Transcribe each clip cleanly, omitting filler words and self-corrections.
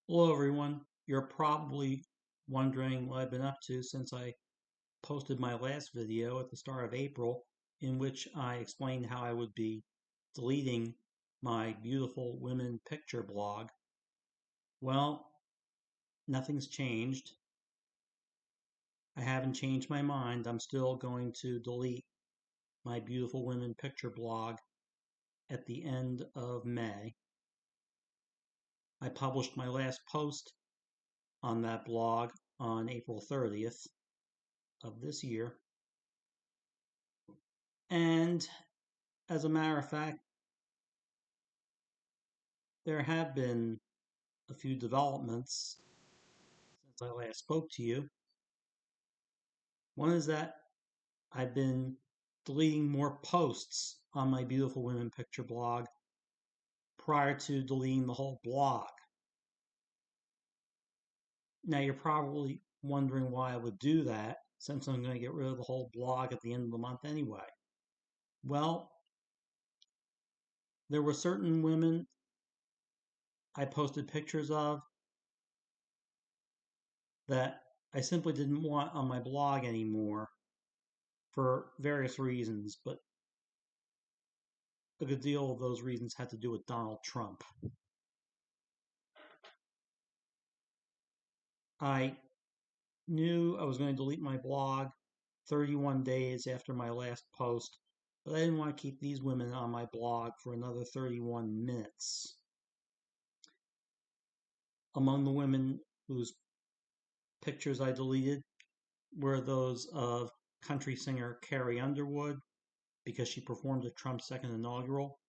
Hello, everyone. You're probably wondering what I've been up to since I posted my last video at the start of April, in which I explained how I would be deleting my beautiful women picture blog. Well, nothing's changed. I haven't changed my mind. I'm still going to delete my beautiful women picture blog at the end of May. I published my last post on that blog on April 30th of this year. And as a matter of fact, there have been a few developments since I last spoke to you. One is that I've been deleting more posts on my Beautiful Women Picture blog prior to deleting the whole blog. Now, you're probably wondering why I would do that, since I'm going to get rid of the whole blog at the end of the month anyway. Well, there were certain women I posted pictures of that I simply didn't want on my blog anymore for various reasons, but a good deal of those reasons had to do with Donald Trump. I knew I was going to delete my blog 31 days after my last post, but I didn't want to keep these women on my blog for another 31 minutes. Among the women whose pictures I deleted were those of country singer Carrie Underwood, because she performed at Trump's second inaugural,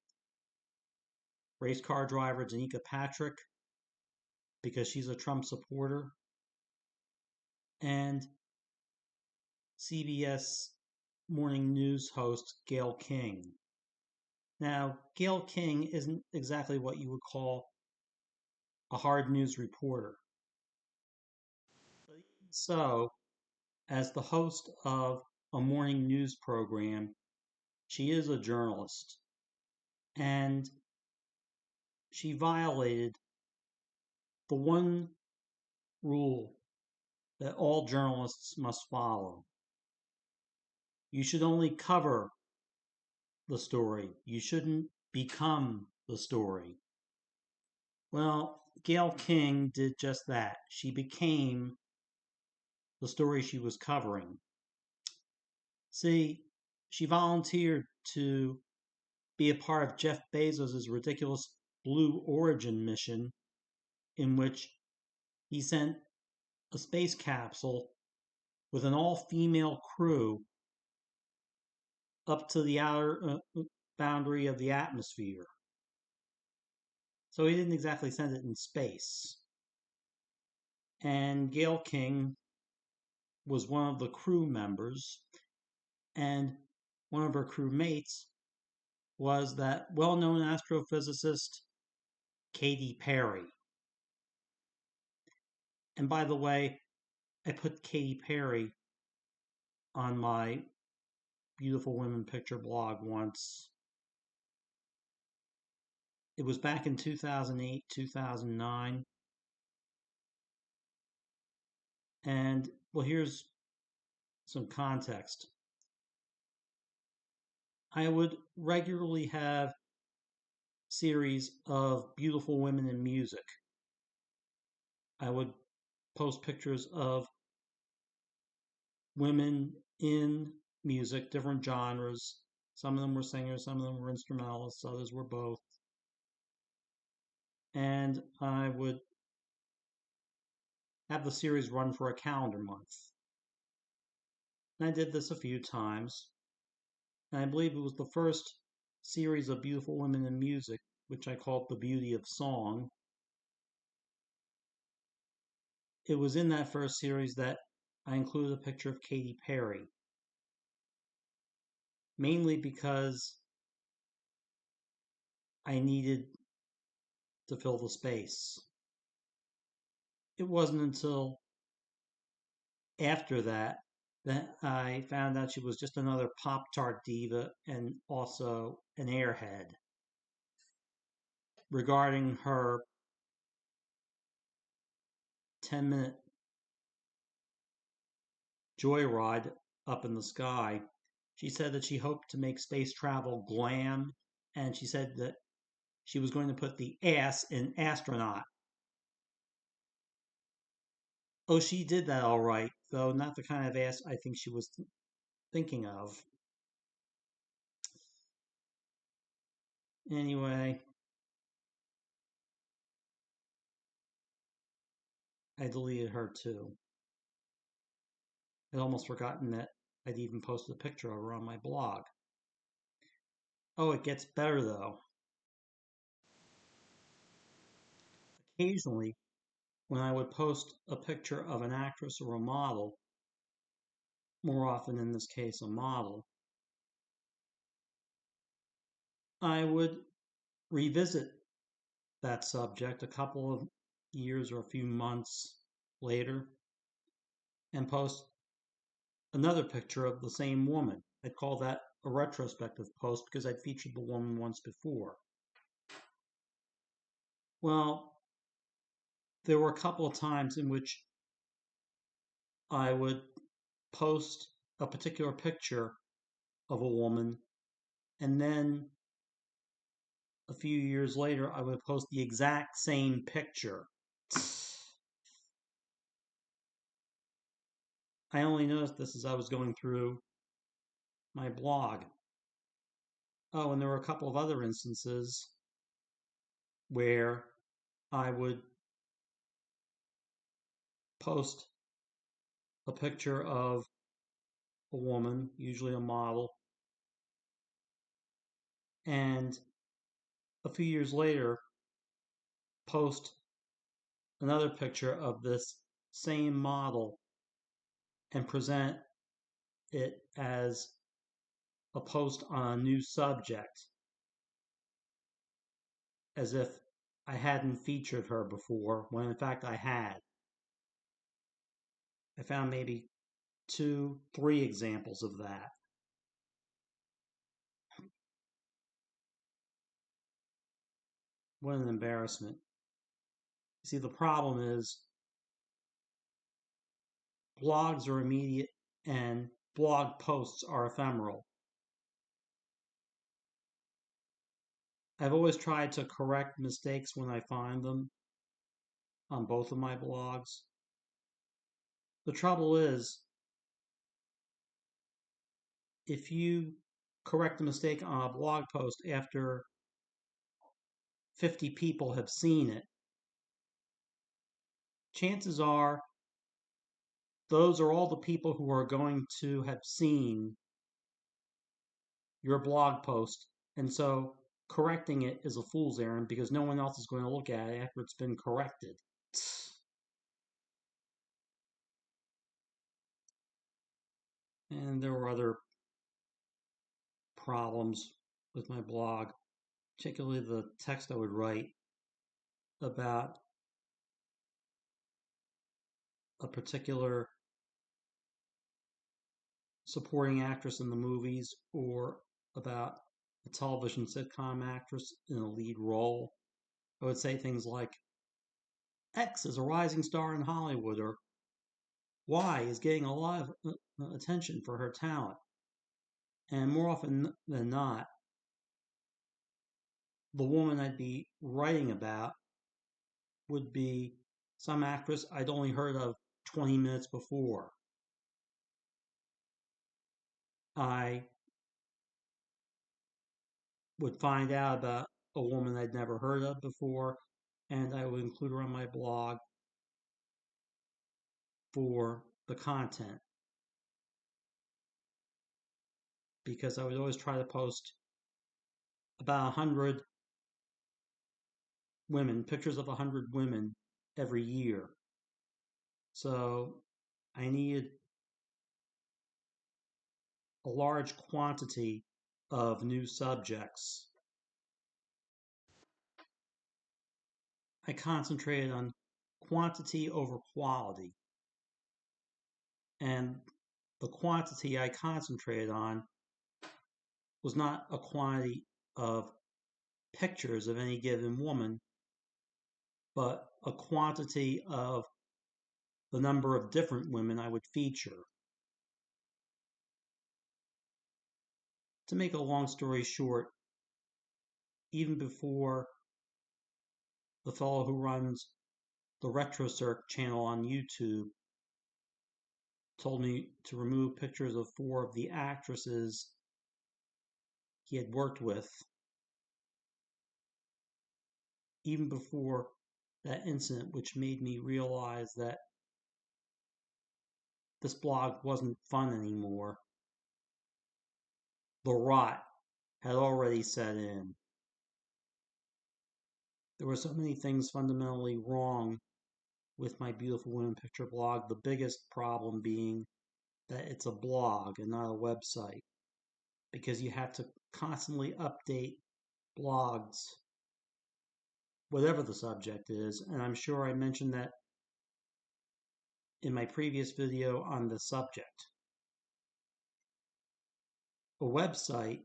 race car driver Danica Patrick, because she's a Trump supporter, and CBS morning news host Gayle King. Now, Gayle King isn't exactly what you would call a hard news reporter. But even so, as the host of a morning news program, she is a journalist. And she violated the one rule that all journalists must follow. You should only cover the story. You shouldn't become the story. Well, Gayle King did just that. She became the story she was covering. See, she volunteered to be a part of Jeff Bezos' ridiculous Blue Origin mission, in which he sent a space capsule with an all-female crew up to the outer boundary of the atmosphere. So he didn't exactly send it in space. And Gayle King was one of the crew members, and one of her crew mates was that well-known astrophysicist Katy Perry. And by the way, I put Katy Perry on my Beautiful Women Picture blog once. It was back in 2008, 2009. And, well, here's some context. I would regularly have series of beautiful women in music. I would post pictures of women in music, different genres. Some of them were singers, some of them were instrumentalists, others were both. And I would have the series run for a calendar month. And I did this a few times. And I believe it was the first series of beautiful women in music, which I called The Beauty of Song. It was in that first series that I included a picture of Katy Perry, mainly because I needed to fill the space. It wasn't until after that that I found out she was just another Pop-Tart diva and also an airhead. Regarding her 10-minute joyride up in the sky. She said that she hoped to make space travel glam, and she said that she was going to put the ass in astronaut. Oh, she did that all right, though not the kind of ass I think she was thinking of. Anyway, I deleted her too. I'd almost forgotten that I'd even posted a picture of her on my blog. Oh, it gets better though. Occasionally, when I would post a picture of an actress or a model, more often in this case a model, I would revisit that subject a couple of years or a few months later and post another picture of the same woman. I'd call that a retrospective post because I'd featured the woman once before. Well, there were a couple of times in which I would post a particular picture of a woman, and then a few years later, I would post the exact same picture. I only noticed this as I was going through my blog. Oh, and there were a couple of other instances where I would post a picture of a woman, usually a model, and a few years later post another picture of this same model and present it as a post on a new subject, as if I hadn't featured her before, when in fact I had. I found maybe 2, 3 examples of that. What an embarrassment. See, the problem is blogs are immediate and blog posts are ephemeral. I've always tried to correct mistakes when I find them on both of my blogs. The trouble is, if you correct a mistake on a blog post after 50 people have seen it, chances are those are all the people who are going to have seen your blog post. And so correcting it is a fool's errand because no one else is going to look at it after it's been corrected. And there were other problems with my blog, particularly the text I would write about a particular supporting actress in the movies or about a television sitcom actress in a lead role. I would say things like, X is a rising star in Hollywood, or Y is getting a lot of attention for her talent. And more often than not, the woman I'd be writing about would be some actress I'd only heard of 20 minutes before. I would find out about a woman I'd never heard of before, and I would include her on my blog for the content. Because I would always try to post about 100 women, pictures of 100 women every year. So I needed a large quantity of new subjects. I concentrated on quantity over quality. And the quantity I concentrated on was not a quantity of pictures of any given woman, but a quantity of the number of different women I would feature. To make a long story short, even before the fellow who runs the Retro Circ channel on YouTube told me to remove pictures of 4 of the actresses he had worked with, even before that incident, which made me realize that this blog wasn't fun anymore, the rot had already set in. There were so many things fundamentally wrong with my Beautiful Women Picture blog, the biggest problem being that it's a blog and not a website, because you have to constantly update blogs, whatever the subject is, and I'm sure I mentioned that in my previous video on the subject. A website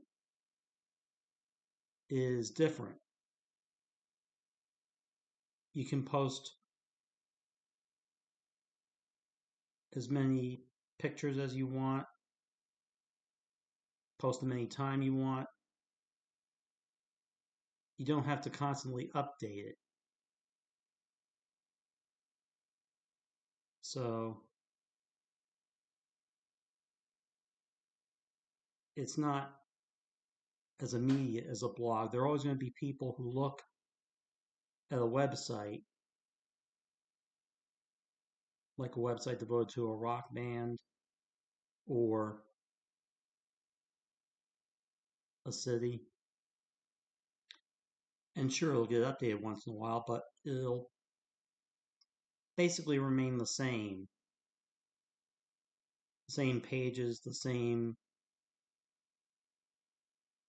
is different. You can post as many pictures as you want, post them anytime you want. You don't have to constantly update it. So it's not as immediate as a blog. There are always going to be people who look at a website, like a website devoted to a rock band or a city. And sure, it'll get updated once in a while, but it'll basically remain the same. The same pages, the same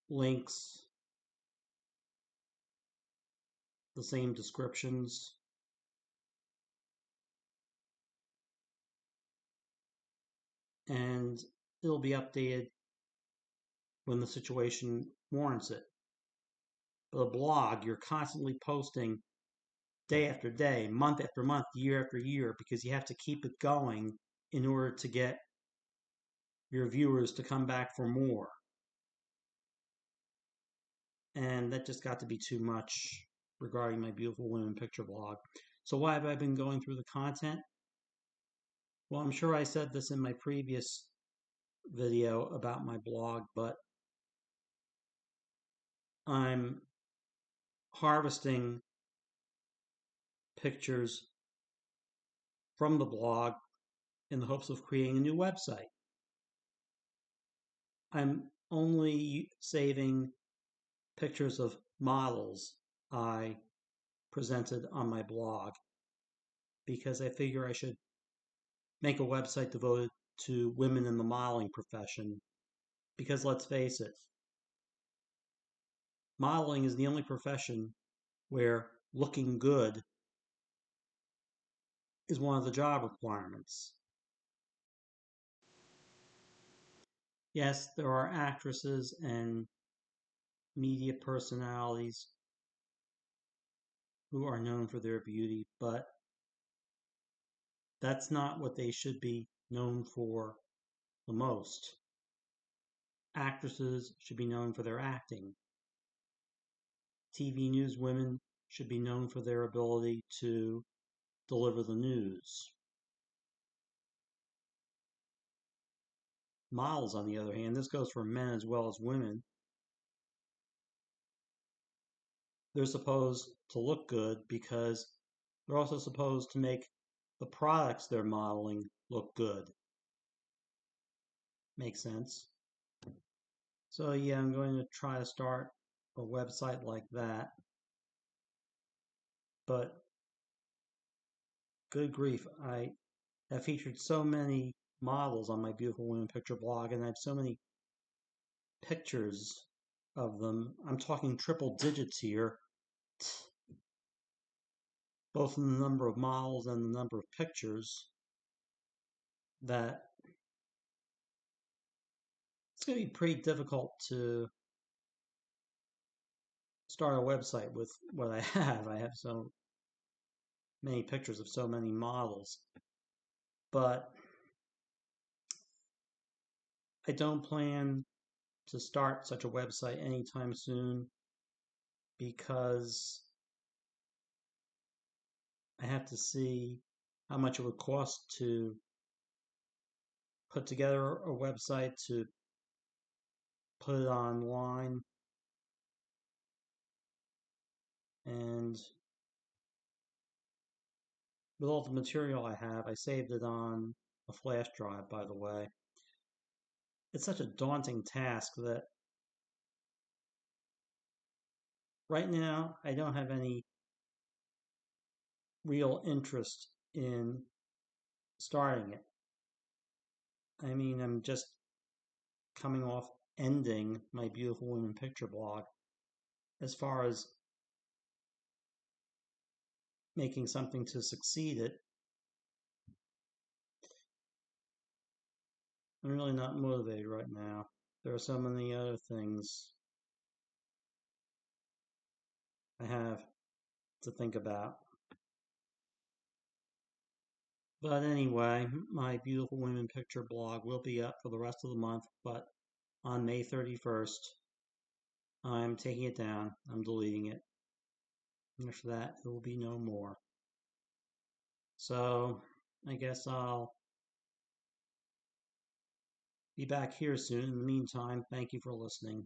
links, the same descriptions. And it'll be updated when the situation warrants it. But a blog, you're constantly posting day after day, month after month, year after year, because you have to keep it going in order to get your viewers to come back for more. And that just got to be too much regarding my Beautiful Women Picture blog. So why have I been going through the content? Well, I'm sure I said this in my previous video about my blog, but I'm harvesting pictures from the blog in the hopes of creating a new website. I'm only saving pictures of models I presented on my blog because I figure I should make a website devoted to women in the modeling profession. Because let's face it, modeling is the only profession where looking good is one of the job requirements. Yes, there are actresses and media personalities who are known for their beauty, but that's not what they should be known for the most. Actresses should be known for their acting. TV news women should be known for their ability to deliver the news. Models, on the other hand, this goes for men as well as women, they're supposed to look good because they're also supposed to make the products they're modeling look good. Makes sense? So yeah, I'm going to try to start a website like that. But good grief, I have featured so many models on my Beautiful Women Picture blog, and I have so many pictures of them. I'm talking triple digits here, both in the number of models and the number of pictures, that it's going to be pretty difficult to start a website with what I have. I have so many pictures of so many models. but I don't plan to start such a website anytime soon because I have to see how much it would cost to put together a website, to put it online, and with all the material I have, I saved it on a flash drive, by the way. It's such a daunting task that right now I don't have any real interest in starting it. I mean, I'm just coming off ending my Beautiful Women Picture blog. As far as making something to succeed it, I'm really not motivated right now. There are so many other things I have to think about. But anyway, my Beautiful Women Picture blog will be up for the rest of the month, but on May 31st, I'm taking it down. I'm deleting it. And after that, it will be no more. So I guess I'll be back here soon. In the meantime, thank you for listening.